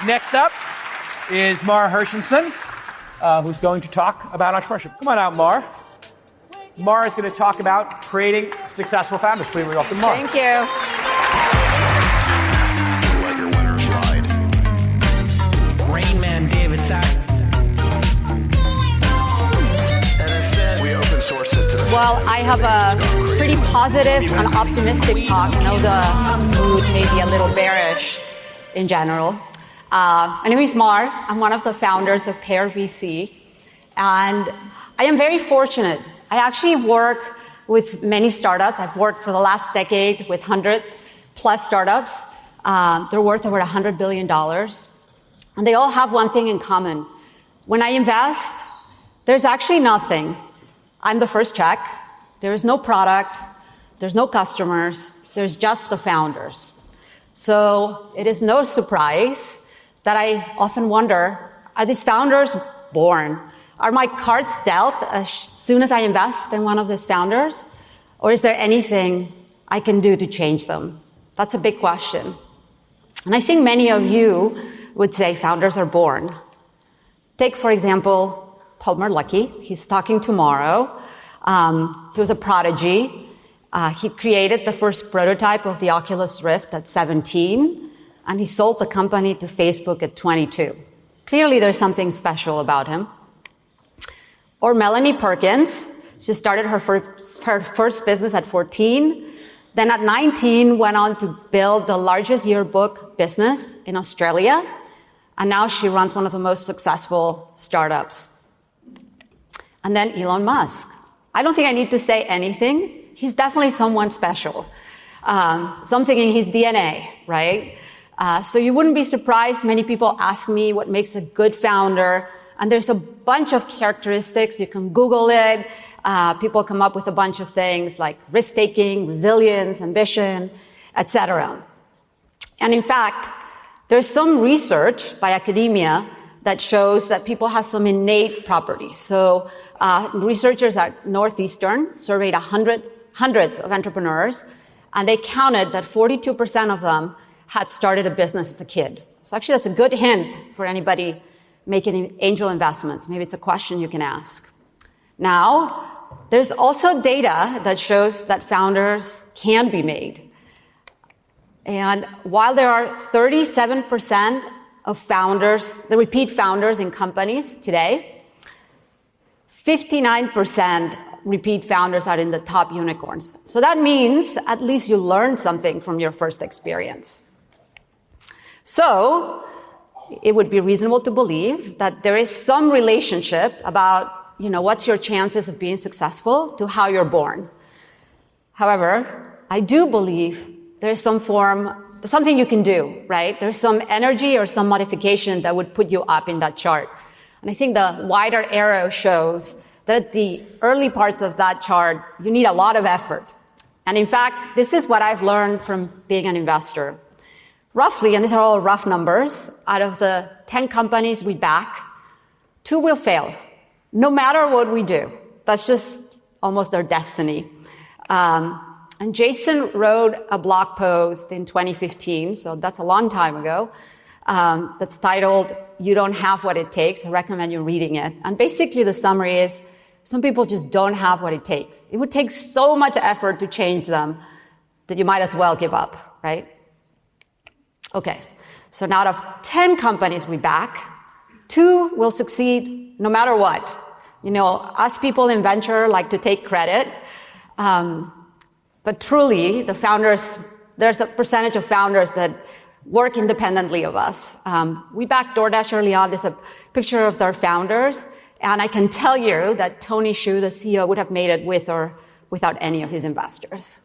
Next up is Mar Hershenson, who's going to talk about entrepreneurship. Come on out, Mar. Mar is going to talk about creating successful founders. Please welcome Mar. Thank you. Let your winners ride. Rain Man David Sack. And instead, we open source it to the Well, I have a pretty positive and optimistic talk. I know the mood may be a little bearish in general. My name is Mar. I'm one of the founders of Pear VC. And I am very fortunate. I actually work with many startups. I've worked for the last decade with 100 plus startups. They're worth over $100 billion. And they all have one thing in common. When I invest, there's actually nothing. I'm the first check. There is no product. There's no customers. There's just the founders. So it is no surprise that I often wonder, are these founders born? Are my cards dealt as soon as I invest in one of these founders? Or is there anything I can do to change them? That's a big question. And I think many of you would say founders are born. Take, for example, Palmer Luckey. He's talking tomorrow. He was a prodigy. He created the first prototype of the Oculus Rift at 17, and he sold the company to Facebook at 22. Clearly, there's something special about him. Or Melanie Perkins. She started her first business at 14. Then at 19, went on to build the largest yearbook business in Australia. And now she runs one of the most successful startups. And then Elon Musk. I don't think I need to say anything. He's definitely someone special. Something in his DNA, right? So you wouldn't be surprised. Many people ask me what makes a good founder. And there's a bunch of characteristics. You can Google it. People come up with a bunch of things like risk-taking, resilience, ambition, etc. And in fact, there's some research by academia that shows that people have some innate properties. So researchers at Northeastern surveyed hundreds of entrepreneurs, and they counted that 42% of them had started a business as a kid. So actually, that's a good hint for anybody making angel investments. Maybe it's a question you can ask. Now, there's also data that shows that founders can be made. And while there are 37% of founders, the repeat founders in companies today, 59% repeat founders are in the top unicorns. So that means at least you learned something from your first experience. So it would be reasonable to believe that there is some relationship about, what's your chances of being successful to how you're born. However, I do believe there's something you can do, right? There's some energy or some modification that would put you up in that chart. And I think the wider arrow shows that at the early parts of that chart, you need a lot of effort. And in fact, this is what I've learned from being an investor. Roughly, and these are all rough numbers, out of the 10 companies we back, 2 will fail, no matter what we do. That's just almost their destiny. And Jason wrote a blog post in 2015, so that's a long time ago, that's titled, "You Don't Have What It Takes." I recommend you reading it. And basically the summary is, some people just don't have what it takes. It would take so much effort to change them that you might as well give up, right? Okay, so now out of 10 companies we back, 2 will succeed no matter what. Us people in venture like to take credit. But truly, the founders, there's a percentage of founders that work independently of us. We backed DoorDash early on. There's a picture of their founders. And I can tell you that Tony Xu, the CEO, would have made it with or without any of his investors.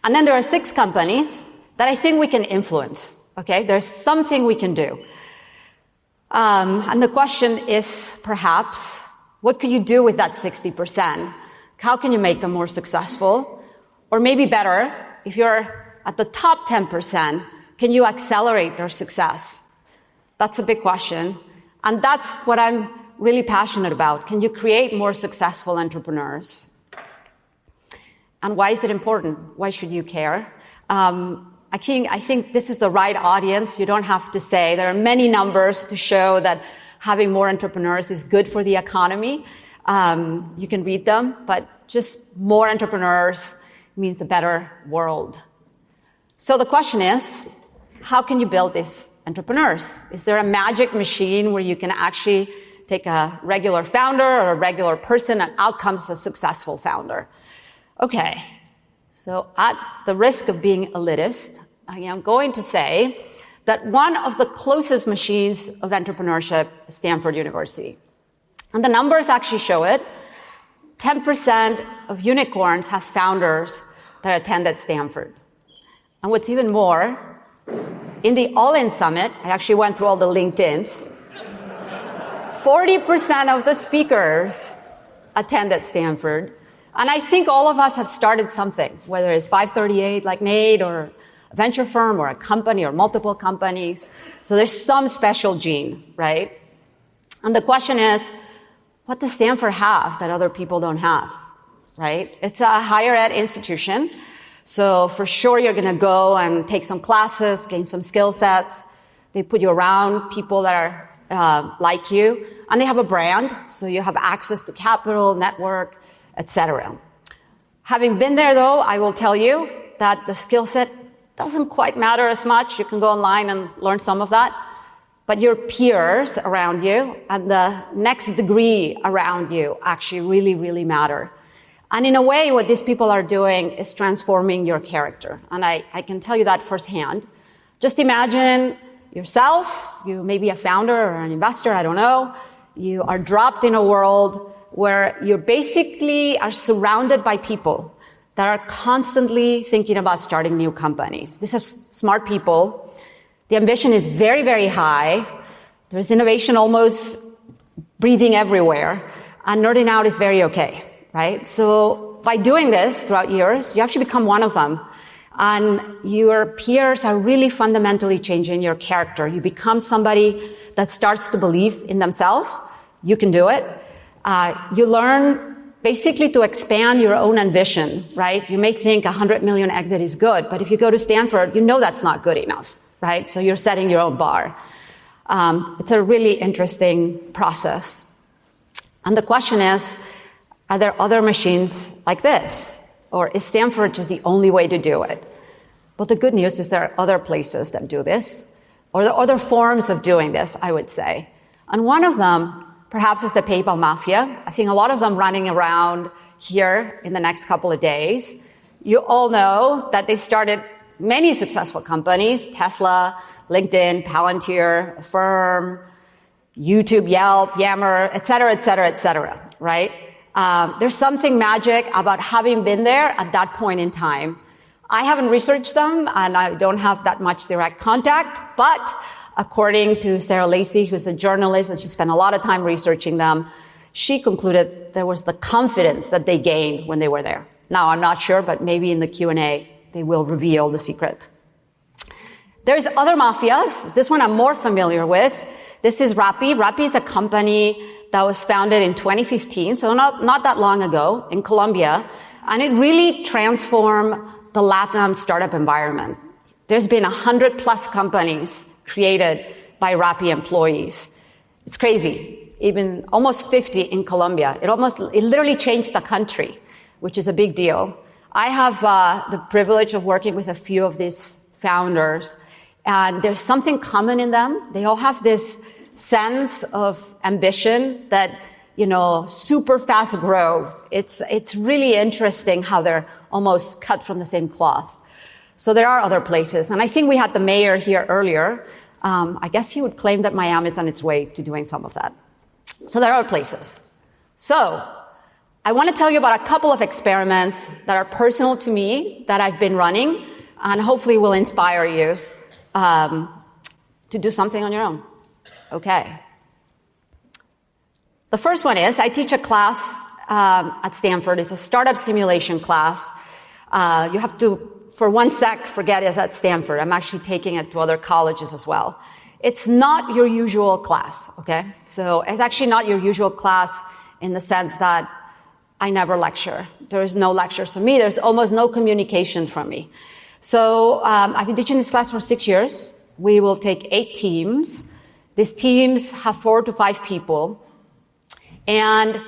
And then there are 6 companies that I think we can influence. Okay, there's something we can do. And the question is perhaps, what could you do with that 60%? How can you make them more successful? Or maybe better, if you're at the top 10%, can you accelerate their success? That's a big question. And that's what I'm really passionate about. Can you create more successful entrepreneurs? And why is it important? Why should you care? I think this is the right audience. You don't have to say. There are many numbers to show that having more entrepreneurs is good for the economy. You can read them, but just more entrepreneurs means a better world. So the question is, how can you build these entrepreneurs? Is there a magic machine where you can actually take a regular founder or a regular person and out comes a successful founder? Okay, so at the risk of being elitist, I am going to say that one of the closest machines of entrepreneurship is Stanford University. And the numbers actually show it. 10% of unicorns have founders that attended Stanford. And what's even more, in the All-In Summit, I actually went through all the LinkedIns, 40% of the speakers attended Stanford. And I think all of us have started something, whether it's 538 like Nate, or a venture firm, or a company, or multiple companies. So there's some special gene, right? And the question is, what does Stanford have that other people don't have, right? It's a higher ed institution. So for sure, you're going to go and take some classes, gain some skill sets. They put you around people that are like you, and they have a brand. So you have access to capital, network, etc. Having been there, though, I will tell you that the skill set doesn't quite matter as much. You can go online and learn some of that. But your peers around you and the next degree around you actually really, really matter. And in a way, what these people are doing is transforming your character. And I can tell you that firsthand. Just imagine yourself, you may be a founder or an investor, I don't know. You are dropped in a world where you basically are surrounded by people that are constantly thinking about starting new companies. These are smart people. The ambition is very, very high. There's innovation almost breathing everywhere. And nerding out is very okay, right? So by doing this throughout years, you actually become one of them. And your peers are really fundamentally changing your character. You become somebody that starts to believe in themselves. You can do it. You learn basically to expand your own ambition, right? You may think 100 million exit is good, but if you go to Stanford, you know that's not good enough, right? So you're setting your own bar. It's a really interesting process. And the question is, are there other machines like this? Or is Stanford just the only way to do it? But the good news is there are other places that do this, or there are other forms of doing this, I would say. And one of them, perhaps, is the PayPal Mafia. I think a lot of them running around here in the next couple of days. You all know that they started many successful companies, Tesla, LinkedIn, Palantir, Affirm, YouTube, Yelp, Yammer, et cetera, right? There's something magic about having been there at that point in time. I haven't researched them, and I don't have that much direct contact, but according to Sarah Lacey, who's a journalist, and she spent a lot of time researching them, she concluded there was the confidence that they gained when they were there. Now, I'm not sure, but maybe in the Q&A, they will reveal the secret. There's other mafias. This one I'm more familiar with. This is Rappi. Rappi is a company that was founded in 2015, so not that long ago, in Colombia, and it really transformed the LATAM startup environment. There's been 100 plus companies created by Rappi employees. It's crazy. Even almost 50 in Colombia. It literally changed the country, which is a big deal. I have the privilege of working with a few of these founders, and there's something common in them. They all have this sense of ambition that, super fast growth. It's really interesting how they're almost cut from the same cloth. So there are other places. And I think we had the mayor here earlier. I guess he would claim that Miami is on its way to doing some of that. So there are places. So I want to tell you about a couple of experiments that are personal to me that I've been running, and hopefully will inspire you to do something on your own. Okay. The first one is, I teach a class at Stanford. It's a startup simulation class. You have to, for one sec, forget it's at Stanford. I'm actually taking it to other colleges as well. It's not your usual class, okay? So it's actually not your usual class in the sense that I never lecture. There is no lectures from me. There's almost no communication from me. So I've been teaching this class for 6 years. We will take 8 teams. These teams have 4 to 5 people. And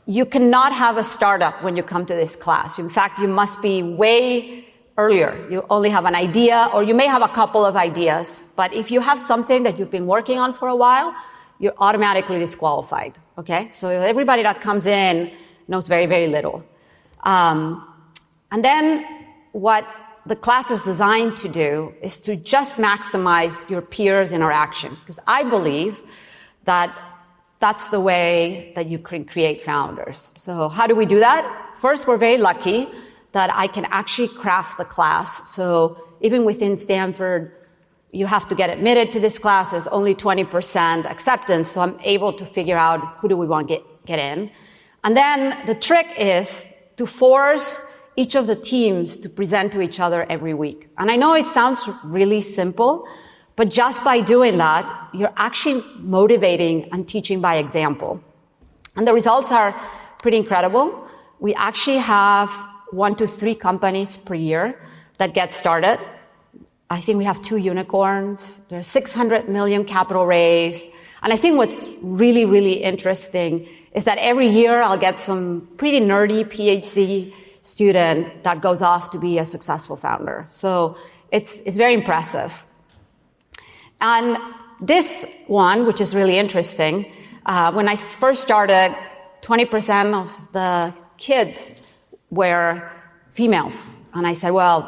you cannot have a startup when you come to this class. In fact, you must be way earlier. You only have an idea, or you may have a couple of ideas. But if you have something that you've been working on for a while, you're automatically disqualified. Okay? So everybody that comes in knows very, very little. And then what the class is designed to do is to just maximize your peers' interaction. Because I believe that that's the way that you can create founders. So how do we do that? First, we're very lucky that I can actually craft the class. So even within Stanford, you have to get admitted to this class. There's only 20% acceptance. So I'm able to figure out who do we want to get in. And then the trick is to force each of the teams to present to each other every week. And I know it sounds really simple, but just by doing that, you're actually motivating and teaching by example. And the results are pretty incredible. We actually have 1 to 3 companies per year that get started. I think we have 2 unicorns. There's 600 million capital raised. And I think what's really, really interesting is that every year I'll get some pretty nerdy PhD student that goes off to be a successful founder. So it's very impressive. And this one, which is really interesting, when I first started, 20% of the kids were females. And I said, well,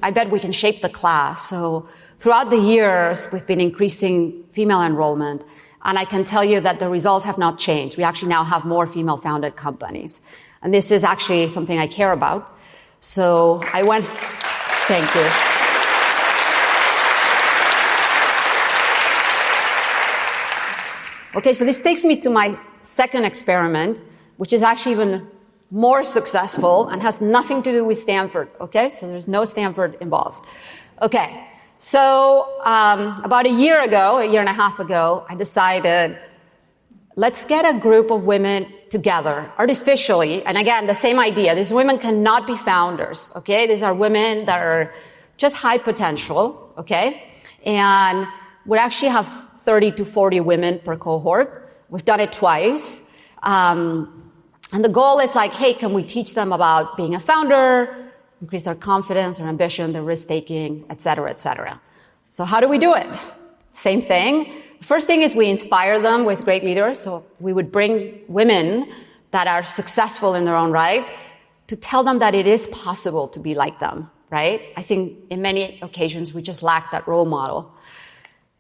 I bet we can shape the class. So throughout the years, we've been increasing female enrollment. And I can tell you that the results have not changed. We actually now have more female-founded companies. And this is actually something I care about. So I went, thank you. Okay, so this takes me to my second experiment, which is actually even more successful and has nothing to do with Stanford. Okay, so there's no Stanford involved. Okay, so about a year and a half ago, I decided, let's get a group of women together artificially. And again, the same idea. These women cannot be founders. Okay, these are women that are just high potential. Okay, and we actually have 30 to 40 women per cohort. We've done it twice. And the goal is like, hey, can we teach them about being a founder, increase their confidence, their ambition, their risk-taking, et cetera, et cetera. So how do we do it? Same thing. The first thing is we inspire them with great leaders. So we would bring women that are successful in their own right to tell them that it is possible to be like them, right? I think in many occasions we just lack that role model.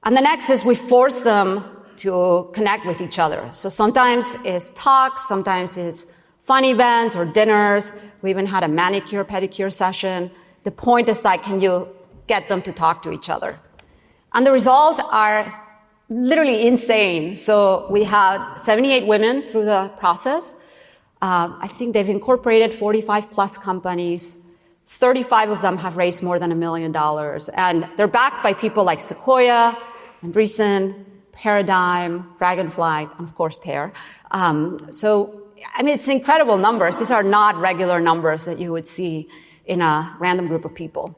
And the next is we force them to connect with each other. So sometimes it's talks, sometimes it's fun events or dinners. We even had a manicure, pedicure session. The point is like, can you get them to talk to each other? And the results are literally insane. So we had 78 women through the process. I think they've incorporated 45 plus companies. 35 of them have raised more than $1 million. And they're backed by people like Sequoia, Andreessen, Paradigm, Dragonfly, and of course Pear. So, I mean, it's incredible numbers. These are not regular numbers that you would see in a random group of people.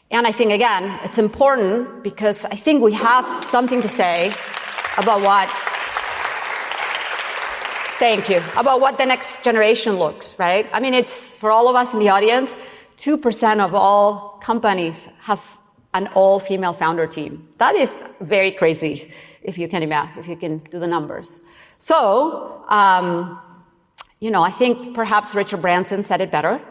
And I think, again, it's important because I think we have something to say about what the next generation looks, right? I mean, it's, for all of us in the audience, 2% of all companies have an all-female founder team. That is very crazy, if you can do the numbers. So, I think perhaps Richard Branson said it better.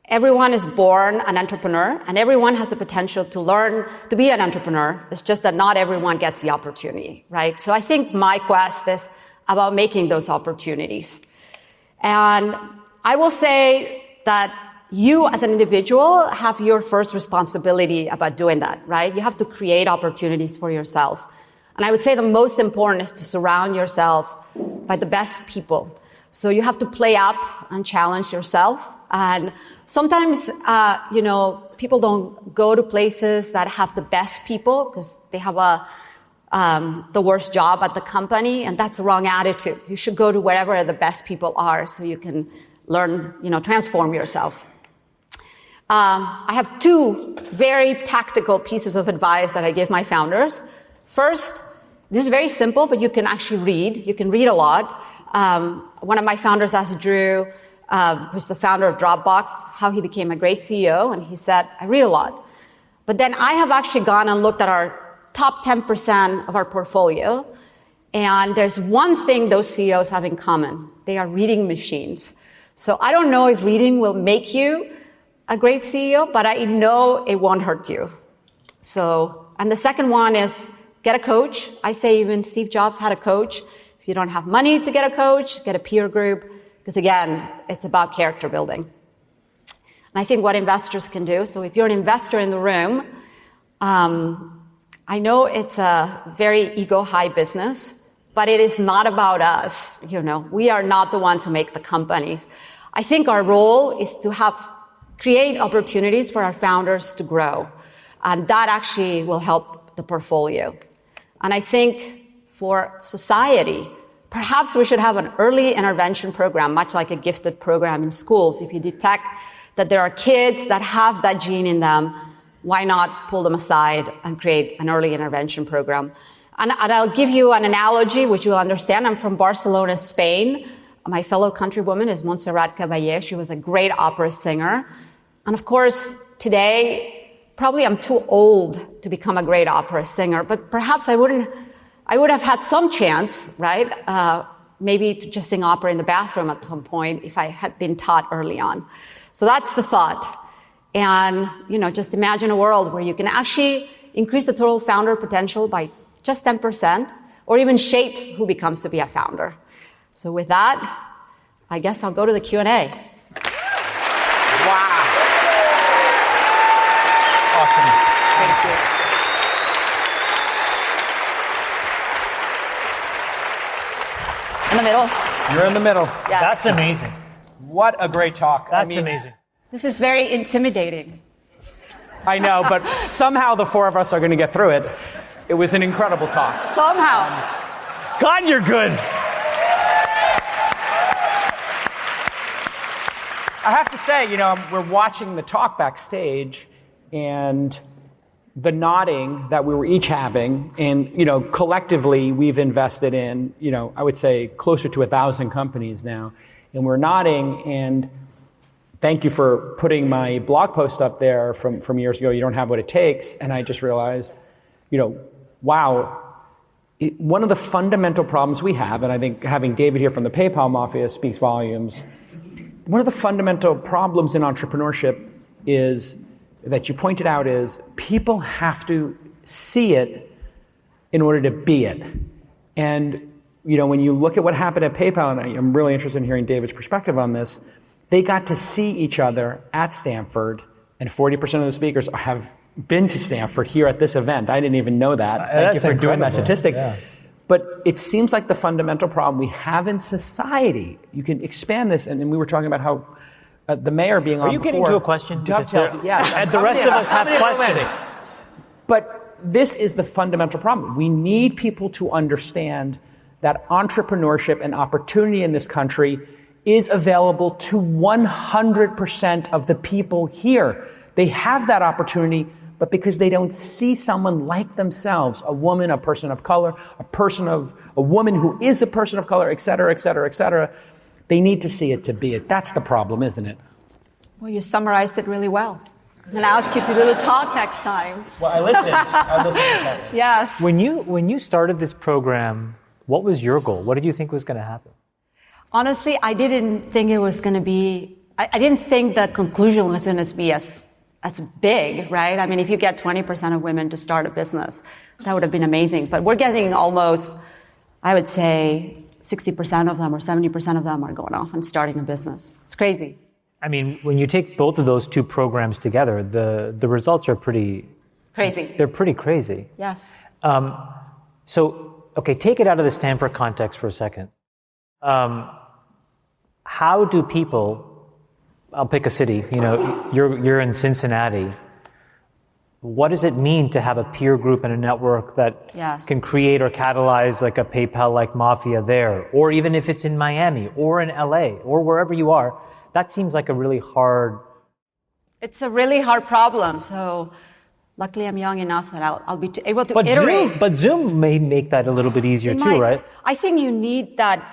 Everyone is born an entrepreneur, and everyone has the potential to learn to be an entrepreneur. It's just that not everyone gets the opportunity, right? So I think my quest is about making those opportunities. And I will say that you as an individual have your first responsibility about doing that, right? You have to create opportunities for yourself. And I would say the most important is to surround yourself by the best people. So you have to play up and challenge yourself. And sometimes, people don't go to places that have the best people because they have the worst job at the company, and that's the wrong attitude. You should go to wherever the best people are so you can learn, transform yourself. I have two very practical pieces of advice that I give my founders. First, this is very simple, but you can actually read. You can read a lot. One of my founders asked Drew, who's the founder of Dropbox, how he became a great CEO, and he said, I read a lot. But then I have actually gone and looked at our top 10% of our portfolio, and there's one thing those CEOs have in common. They are reading machines. So I don't know if reading will make you a great CEO, but I know it won't hurt you. So, and the second one is get a coach. I say even Steve Jobs had a coach. If you don't have money to get a coach, get a peer group, because again, it's about character building. And I think what investors can do, so if you're an investor in the room, I know it's a very ego-high business, but it is not about us. We are not the ones who make the companies. I think our role is to create opportunities for our founders to grow. And that actually will help the portfolio. And I think for society, perhaps we should have an early intervention program, much like a gifted program in schools. If you detect that there are kids that have that gene in them, why not pull them aside and create an early intervention program? And I'll give you an analogy which you'll understand. I'm from Barcelona, Spain. My fellow countrywoman is Montserrat Caballé. She was a great opera singer. And of course, today, probably I'm too old to become a great opera singer, but perhaps I would have had some chance, right? Maybe to just sing opera in the bathroom at some point if I had been taught early on. So that's the thought. And, just imagine a world where you can actually increase the total founder potential by just 10%, or even shape who becomes to be a founder. So with that, I guess I'll go to the Q&A. Wow. Awesome. Thank you. In the middle. You're in the middle. Yes. That's amazing. What a great talk. That's amazing. This is very intimidating. I know, but somehow the four of us are going to get through it. It was an incredible talk. Somehow. God, you're good. I have to say, we're watching the talk backstage, and the nodding that we were each having, and, collectively we've invested in, I would say closer to 1,000 companies now, and we're nodding, and thank you for putting my blog post up there from years ago, You Don't Have What It Takes, and I just realized, wow, one of the fundamental problems we have, and I think having David here from the PayPal Mafia speaks volumes, one of the fundamental problems in entrepreneurship is that you pointed out is people have to see it in order to be it. And, when you look at what happened at PayPal, and I'm really interested in hearing David's perspective on this, they got to see each other at Stanford, and 40% of the speakers have been to Stanford here at this event. I didn't even know that. Thank you for doing that statistic. Yeah. But it seems like the fundamental problem we have in society, you can expand this, and we were talking about how the mayor being on before. Are you getting to a question? Dovetails, yes. And the rest of us have questions. But this is the fundamental problem. We need people to understand that entrepreneurship and opportunity in this country is available to 100% of the people here. They have that opportunity, but because they don't see someone like themselves, a woman, a person of color, a woman who is a person of color, et cetera, et cetera, et cetera, they need to see it to be it. That's the problem, isn't it? Well, you summarized it really well. And I asked you to do the talk next time. Well, I listened. Yes. When you started this program, what was your goal? What did you think was going to happen? Honestly, I didn't think it was going to be, I didn't think the conclusion was going to be as big, right? I mean, if you get 20% of women to start a business, that would have been amazing. But we're getting almost, I would say, 60% of them or 70% of them are going off and starting a business. It's crazy. I mean, when you take both of those two programs together, the results are pretty... Crazy. They're pretty crazy. Yes. So, okay, take it out of the Stanford context for a second. How do people... I'll pick a city. You're in Cincinnati. What does it mean to have a peer group and a network that can create or catalyze like a PayPal like Mafia there? Or even if it's in Miami or in LA or wherever you are, that seems like a really hard It's a really hard problem. So luckily I'm young enough that I'll be able to iterate. But Zoom may make that a little bit easier too, right? I think you need that,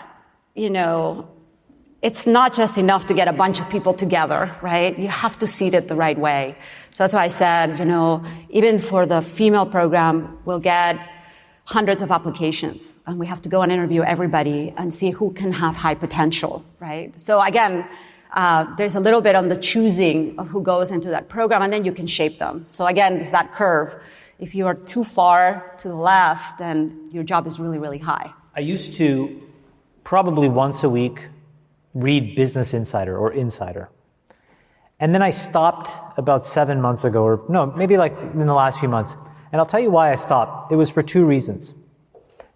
it's not just enough to get a bunch of people together, right? You have to seed it the right way. So that's why I said, even for the female program, we'll get hundreds of applications and we have to go and interview everybody and see who can have high potential, right? So again, there's a little bit on the choosing of who goes into that program, and then you can shape them. So again, it's that curve. If you are too far to the left, then your job is really, really high. I used to probably once a week read Business Insider or Insider. And then I stopped about 7 months ago, or no, maybe like in the last few months. And I'll tell you why I stopped. It was for two reasons.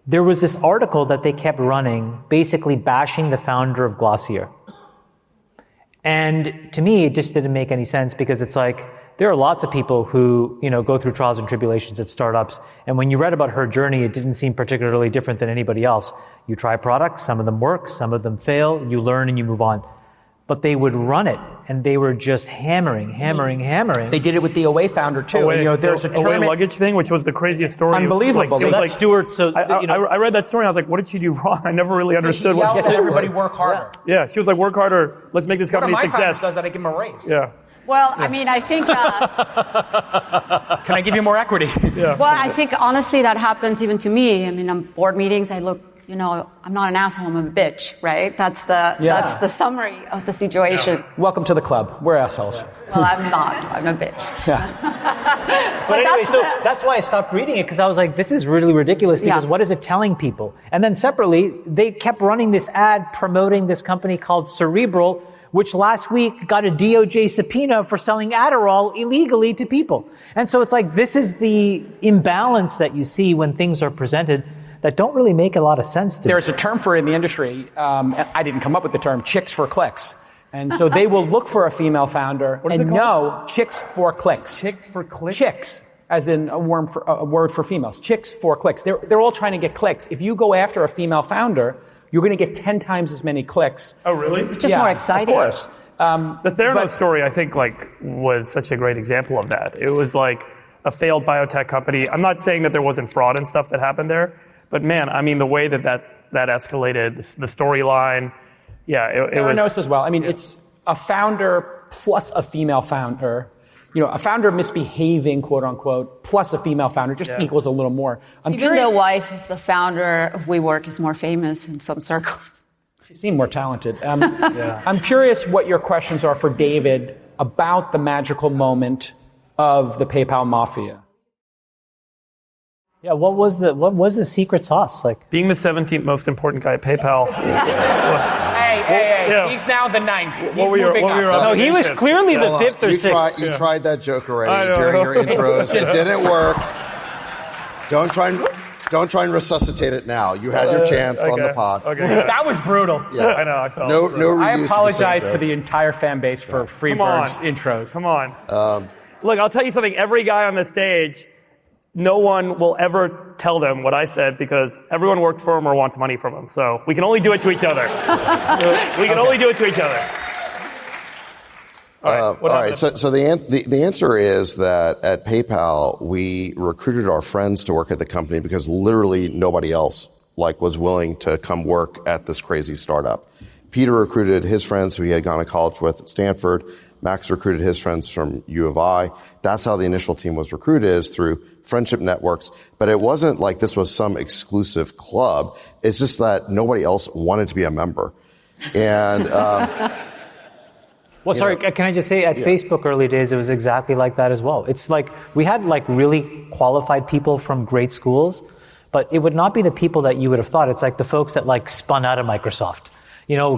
There was this article that they kept running, basically bashing the founder of Glossier. And to me, it just didn't make any sense because it's like, there are lots of people who, go through trials and tribulations at startups. And when you read about her journey, it didn't seem particularly different than anybody else. You try products, some of them work, some of them fail, you learn and you move on. But they would run it, and they were just hammering. They did it with the Away founder too. There's a tournament luggage thing, which was the craziest story. Unbelievable. So that's Stuart. So I read that story. And I was like, what did she do wrong? I never really understood what she said. did. Everybody work harder. Yeah, she was like, work harder. Let's make this company a success. One of my founders does that. I give him a raise. Yeah. Well, I mean, I think. Can I give you more equity? Yeah. Well, I think honestly that happens even to me. I mean, on board meetings, I look. I'm not an asshole, I'm a bitch, right? That's the summary of the situation. Yeah. Welcome to the club. We're assholes. Well, I'm not. I'm a bitch. Yeah. But anyway, that's why I stopped reading it, because I was like, this is really ridiculous, because what is it telling people? And then separately, they kept running this ad promoting this company called Cerebral, which last week got a DOJ subpoena for selling Adderall illegally to people. And so it's like, this is the imbalance that you see when things are presented that don't really make a lot of sense to me. There's a term for it in the industry, and I didn't come up with the term, chicks for clicks. And so they will look for a female founder and know chicks for clicks. Chicks for clicks? Chicks, as in a word for females. Chicks for clicks. They're all trying to get clicks. If you go after a female founder, you're going to get 10 times as many clicks. Oh, really? It's just more exciting. Of course. The Theranos story, I think, was such a great example of that. It was like a failed biotech company. I'm not saying that there wasn't fraud and stuff that happened there, but man, I mean, the way that escalated, the storyline, it was... Theranos as well. I mean, it's a founder plus a female founder. A founder misbehaving, quote unquote, plus a female founder just equals a little more. Even the wife of the founder of WeWork is more famous in some circles. She seemed more talented. I'm curious what your questions are for David about the magical moment of the PayPal Mafia. Yeah, what was the secret sauce like? Being the 17th most important guy at PayPal. Hey, he's now the 9th. He's moving up. No, he was clearly the 5th or 6th. You tried that joke already during your intros. It didn't work. Don't try and resuscitate it now. You had your chance on the pod. Okay. That was brutal. Yeah. I know. I felt no. I apologize to the entire fan base for Freeberg's intros. Come on. Look, I'll tell you something. Every guy on the stage, no one will ever tell them what I said because everyone works for him or wants money from him. So we can only do it to each other. We can only do it to each other. All right. So the answer is that at PayPal we recruited our friends to work at the company because literally nobody else was willing to come work at this crazy startup. Peter recruited his friends who he had gone to college with at Stanford. Max recruited his friends from U of I. That's how the initial team was recruited, is through friendship networks. But it wasn't like this was some exclusive club. It's just that nobody else wanted to be a member. And well, sorry, can I just say, at Facebook early days, it was exactly like that as well. It's like we had really qualified people from great schools, but it would not be the people that you would have thought. It's like the folks that spun out of Microsoft,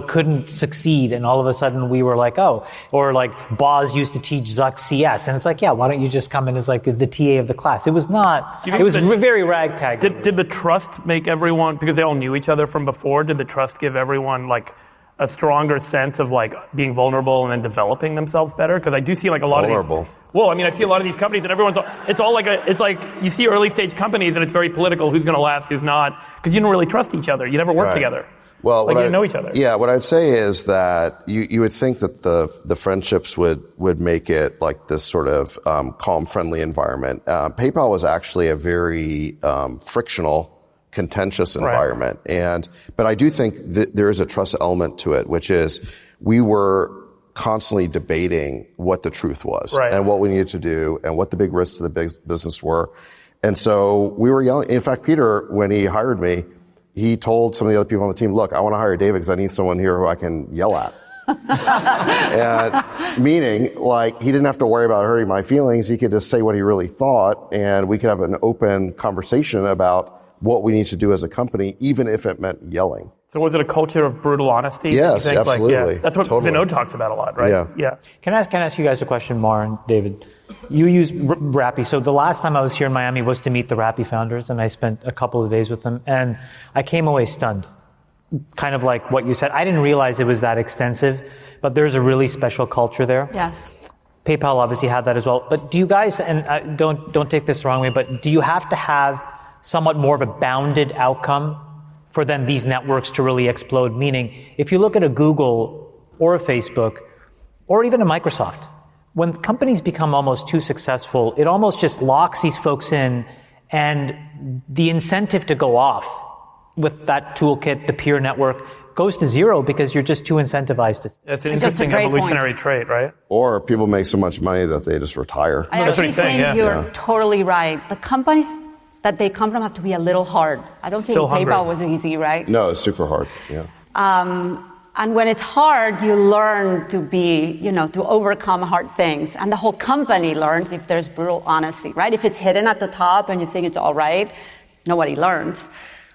couldn't succeed, and all of a sudden we were like, oh, or Boz used to teach Zuck CS, and it's like, yeah, why don't you just come in as the TA of the class? It was not. It was very ragtag. Did the trust make everyone, because they all knew each other from before, did the trust give everyone a stronger sense of being vulnerable and then developing themselves better? Because I do see a lot of these. Well, I mean, I see a lot of these companies and everyone's, it's like you see early stage companies and it's very political, who's going to last, who's not, because you don't really trust each other. You never work together. Well, Like, you know each other. Yeah, what I'd say is that you would think that the friendships would make it like this sort of calm, friendly environment. PayPal was actually a very frictional, contentious environment. But I do think that there is a trust element to it, which is we were constantly debating what the truth was and what we needed to do and what the big risks to the business were. And so we were yelling. In fact, Peter, when he hired me, he told some of the other people on the team, look, I want to hire David because I need someone here who I can yell at. And meaning, like, he didn't have to worry about hurting my feelings. He could just say what he really thought, and we could have an open conversation about what we need to do as a company, even if it meant yelling. So was it a culture of brutal honesty? Yes, absolutely. That's what Vinod talks about a lot, right? Yeah. Can I ask you guys a question, Mar and David? You use Rappi. So the last time I was here in Miami was to meet the Rappi founders, and I spent a couple of days with them, and I came away stunned. Kind of like what you said. I didn't realize it was that extensive, but there's a really special culture there. Yes. PayPal obviously had that as well. But do you guys, and don't take this the wrong way, but do you have to have somewhat more of a bounded outcome for then these networks to really explode? Meaning, if you look at a Google or a Facebook or even a Microsoft, when companies become almost too successful, it almost just locks these folks in, and the incentive to go off with that toolkit, the peer network, goes to zero because you're just too incentivized. It's an interesting evolutionary trait, right? Or people make so much money that they just retire. I actually think you're totally right. The companies that they come from have to be a little hard. I don't think PayPal was easy, right? No, it's super hard. Yeah. And when it's hard, you learn to be, to overcome hard things. And the whole company learns if there's brutal honesty, right? If it's hidden at the top and you think it's all right, nobody learns.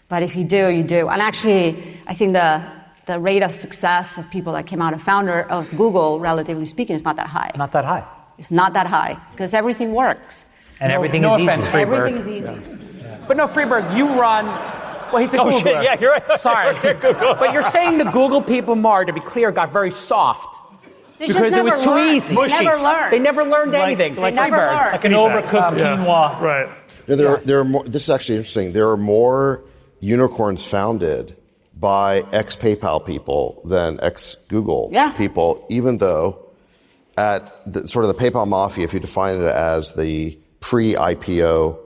But if you do, you do. And actually, I think the rate of success of people that came out of Google, relatively speaking, is not that high. Not that high. It's not that high because everything works. And everything is easy. Everything is easy. Yeah. But no, Freeberg, you run. Well, he's a Googler. Shit. Yeah, you're right. Sorry. But you're saying the Google people, Mar, to be clear, got very soft. Because it was too easy. They never learned. They never learned anything. They never learned. Like an overcooked quinoa. Right. There are more. This is actually interesting. There are more unicorns founded by ex-PayPal people than ex-Google people, even though at sort of the PayPal Mafia, if you define it as the pre-IPO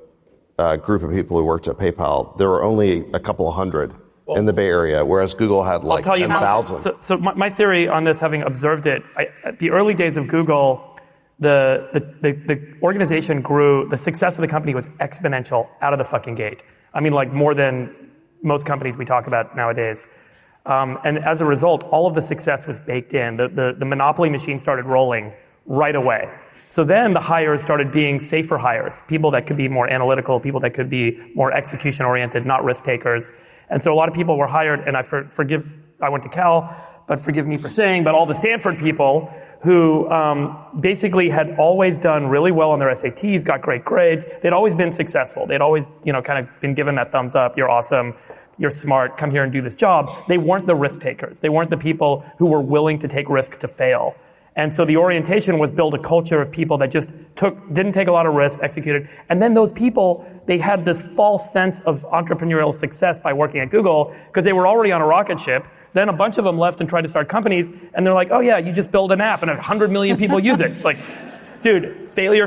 group of people who worked at PayPal, there were only a couple of hundred in the Bay Area, whereas Google had like 10,000. So my theory on this, having observed it, at the early days of Google, the organization grew, the success of the company was exponential out of the fucking gate. I mean, like more than most companies we talk about nowadays. And as a result, all of the success was baked in. The monopoly machine started rolling right away. So then the hires started being safer hires, people that could be more analytical, people that could be more execution-oriented, not risk-takers. And so a lot of people were hired, and I went to Cal, but forgive me for saying, but all the Stanford people who basically had always done really well on their SATs, got great grades. They'd always been successful. They'd always, kind of been given that thumbs up. You're awesome. You're smart. Come here and do this job. They weren't the risk takers. They weren't the people who were willing to take risk to fail. And so the orientation was build a culture of people that just didn't take a lot of risk, executed. And then those people, they had this false sense of entrepreneurial success by working at Google because they were already on a rocket ship. Then a bunch of them left and tried to start companies, and they're like, oh yeah, you just build an app and 100 million people use it. It's like, dude, failure.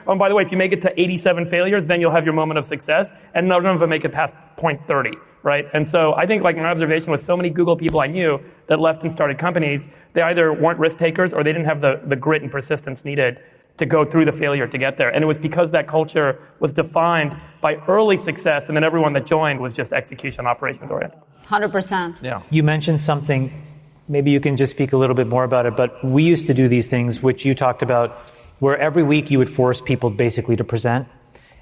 Oh, and by the way, if you make it to 87 failures, then you'll have your moment of success, and none of them make it past point 30, right? And so I think, like, my observation with so many Google people I knew that left and started companies, they either weren't risk takers or they didn't have the grit and persistence needed to go through the failure to get there. And it was because that culture was defined by early success, and then everyone that joined was just execution operations oriented. 100%. Yeah. You mentioned something, maybe you can just speak a little bit more about it, but we used to do these things, which you talked about, where every week you would force people basically to present.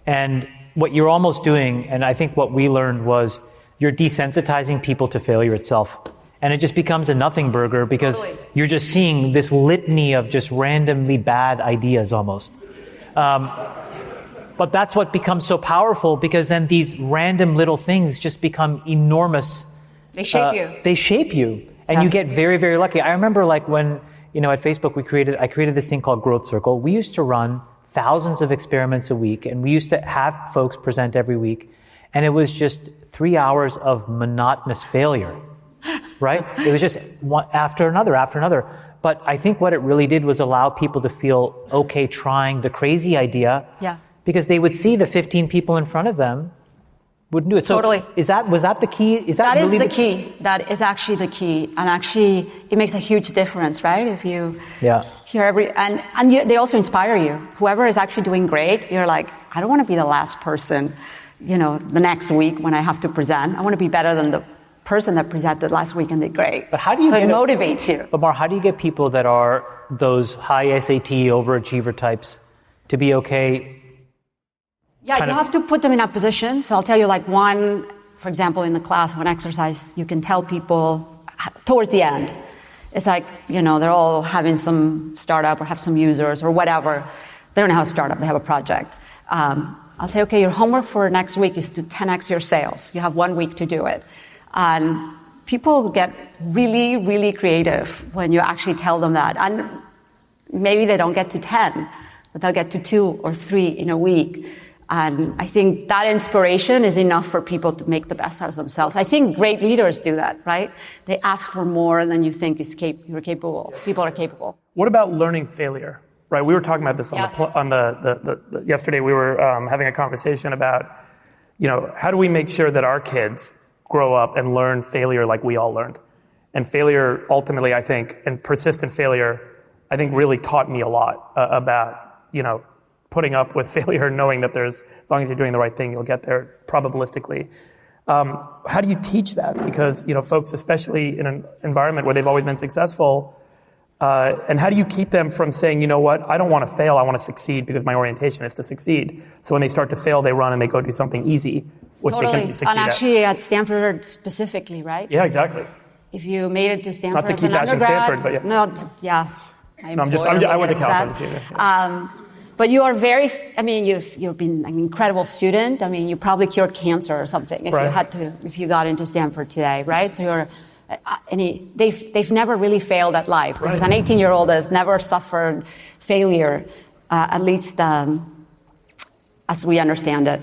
And what you're almost doing, and I think what we learned was, you're desensitizing people to failure itself. And it just becomes a nothing burger because you're just seeing this litany of just randomly bad ideas almost. But that's what becomes so powerful, because then these random little things just become enormous. They shape you. They shape you. And you get very, very lucky. I remember, like, when, at Facebook I created this thing called Growth Circle. We used to run thousands of experiments a week, and we used to have folks present every week. And it was just 3 hours of monotonous failure, right? It was just one after another. But I think what it really did was allow people to feel okay trying the crazy idea. Yeah. Because they would see the 15 people in front of them wouldn't do it. So totally. Was that the key? That really is the key. That is actually the key. And actually, it makes a huge difference, right? If you hear they also inspire you. Whoever is actually doing great, you're like, I don't want to be the last person, the next week when I have to present. I want to be better than the person that presented last week and did great. But how do you it motivates you. But Mar, how do you get people that are those high SAT overachiever types to be okay? Yeah, you have to put them in a position. So I'll tell you one, for example, in the class, one exercise you can tell people towards the end. It's like, they're all having some startup or have some users or whatever. They don't have a startup, they have a project. I'll say, okay, your homework for next week is to 10x your sales. You have 1 week to do it. And people get really, really creative when you actually tell them that. And maybe they don't get to 10, but they'll get to 2 or 3 in a week. And I think that inspiration is enough for people to make the best out of themselves. I think great leaders do that, right? They ask for more than you think you're capable. People are capable. What about learning failure? Right, we were talking about this on the yesterday. We were having a conversation about, how do we make sure that our kids grow up and learn failure like we all learned? And failure, ultimately, I think, and persistent failure, I think, really taught me a lot about, putting up with failure, knowing that as long as you're doing the right thing, you'll get there probabilistically. How do you teach that? Because, folks, especially in an environment where they've always been successful, and how do you keep them from saying, I don't want to fail, I want to succeed because my orientation is to succeed. So when they start to fail, they run and they go do something easy, which they can succeed at. And actually at Stanford specifically, right? Yeah, exactly. If you made it to Stanford Not to keep bashing Stanford, but yeah. I went to Cal. But you are you've been an incredible student. You probably cured cancer or something if you got into Stanford today, right? So they've never really failed at life. This is an 18-year-old that has never suffered failure, at least as we understand it.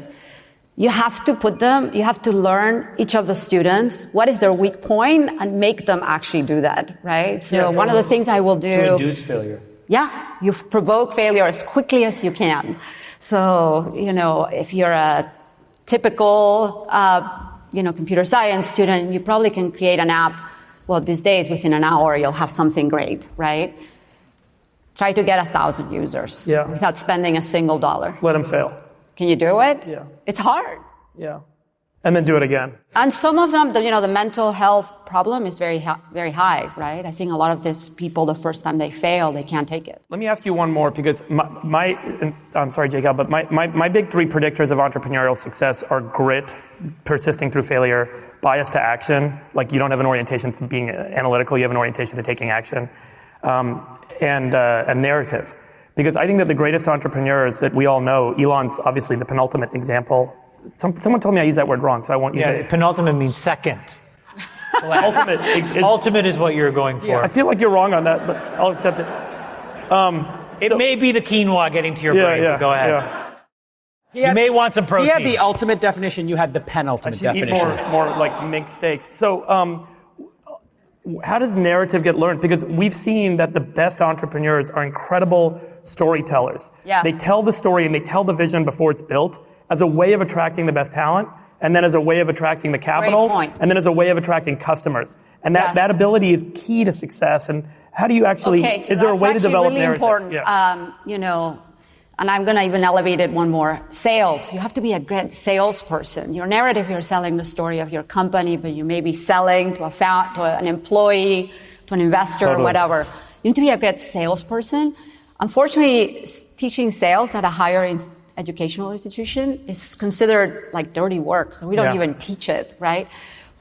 You have to learn each of the students, what is their weak point, and make them actually do that, right? So one of the things I will do... To induce failure. Yeah, you provoke failure as quickly as you can. So, if you're a typical, computer science student, you probably can create an app. Well, these days, within an hour, you'll have something great, right? Try to get 1,000 users without spending a single dollar. Let them fail. Can you do it? Yeah. It's hard. Yeah. And then do it again. And some of them, the mental health problem is very very high, right? I think a lot of these people, the first time they fail, they can't take it. Let me ask you one more, because I'm sorry, Jacob, but my big 3 predictors of entrepreneurial success are grit, persisting through failure, bias to action, like you don't have an orientation to being analytical, you have an orientation to taking action, and a narrative. Because I think that the greatest entrepreneurs that we all know, Elon's obviously the penultimate example. Someone told me I used that word wrong, so I won't use it. Yeah, penultimate means second. Ultimate. Ultimate is what you're going for. Yeah, I feel like you're wrong on that, but I'll accept it. It may be the quinoa getting to your brain, but go ahead. Yeah. You may want some protein. He had the ultimate definition, you had the penultimate definition. Eat more like mink steaks. So how does narrative get learned? Because we've seen that the best entrepreneurs are incredible storytellers. Yes. They tell the story and they tell the vision before it's built, as a way of attracting the best talent, and then as a way of attracting the capital, and then as a way of attracting customers. And that ability is key to success. And how do you actually, is there a way to develop really narrative? Important. Yeah. And I'm going to even elevate it one more. Sales. You have to be a great salesperson. Your narrative, you're selling the story of your company, but you may be selling to an employee, to an investor, or whatever. You need to be a great salesperson. Unfortunately, teaching sales at a higher educational institution is considered like dirty work, so we don't even teach it, right?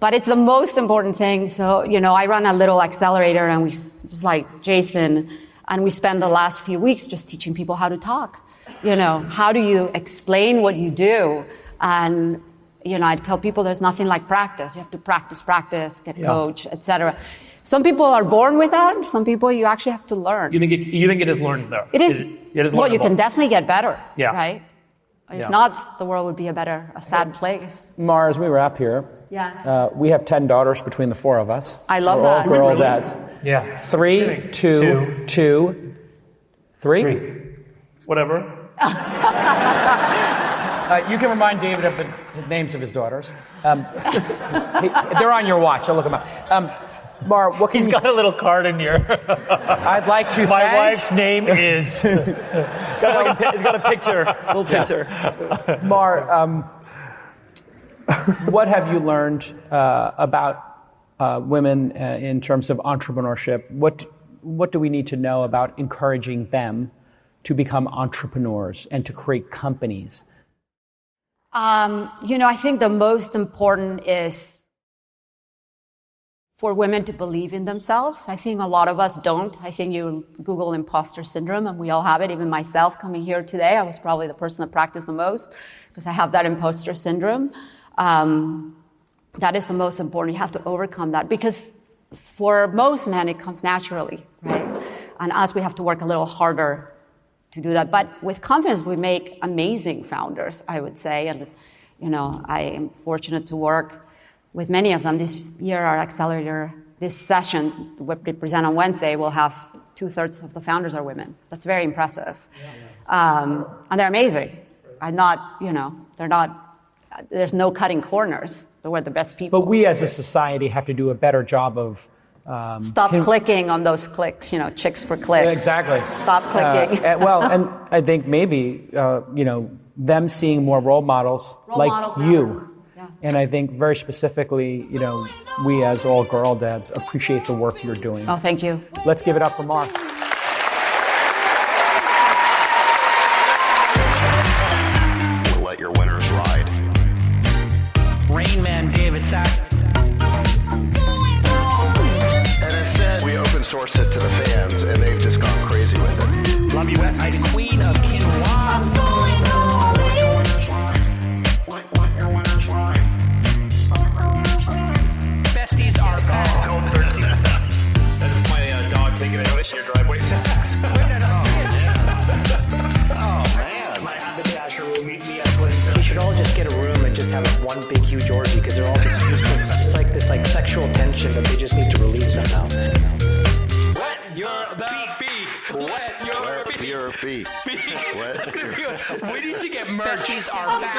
But it's the most important thing. So, I run a little accelerator, and just like Jason, and we spend the last few weeks just teaching people how to talk. How do you explain what you do? And, I tell people there's nothing like practice. You have to practice, get coached, etc. Some people are born with that. Some people you actually have to learn. You think it is learned, though? It is. It is well, you can definitely get better, right? If not, the world would be a sad place. Mar, as we wrap here, yes, we have 10 daughters between the four of us. I love We're that. all girl dads. Yeah. 3, 2, 3. Whatever. You can remind David of the names of his daughters. They're on your watch. I'll look them up. Mar, what can He's got a little card in here. I'd like to My thank... wife's name is... It's got a picture, a little picture. Mar, what have you learned about women in terms of entrepreneurship? What do we need to know about encouraging them to become entrepreneurs and to create companies? I think the most important is for women to believe in themselves. I think a lot of us don't. I think you Google imposter syndrome, and we all have it. Even myself coming here today, I was probably the person that practiced the most because I have that imposter syndrome. That is the most important. You have to overcome that because for most men, it comes naturally, right? And us, we have to work a little harder to do that. But with confidence, we make amazing founders, I would say. And, I am fortunate to work with many of them. This year, our accelerator, this session, what we present on Wednesday, will have 2/3 of the founders are women. That's very impressive. And they're amazing. There's no cutting corners. We're the best people. But we as a society have to do a better job of... Stop clicking on those clicks, chicks for clicks. Exactly. Stop clicking. And I think maybe, them seeing more role models like you. Yeah. And I think very specifically, we as all girl dads appreciate the work you're doing. Oh, thank you. Let's give it up for Mark. Let your winners ride. Rain Man David Sack. And instead, we open source it to the fans, and they've just gone crazy with it. Love you, Bestie. Queen of Quinoa. Besties are back. That is my dog taking a notice in your driveway. We should all just get a room and just have one big huge orgy because they're all just useless. It's like this sexual tension that they just need to release somehow. Wet your beak. Wet your beak. Your feet. That's gonna be good. We need to get merch. Besties are back.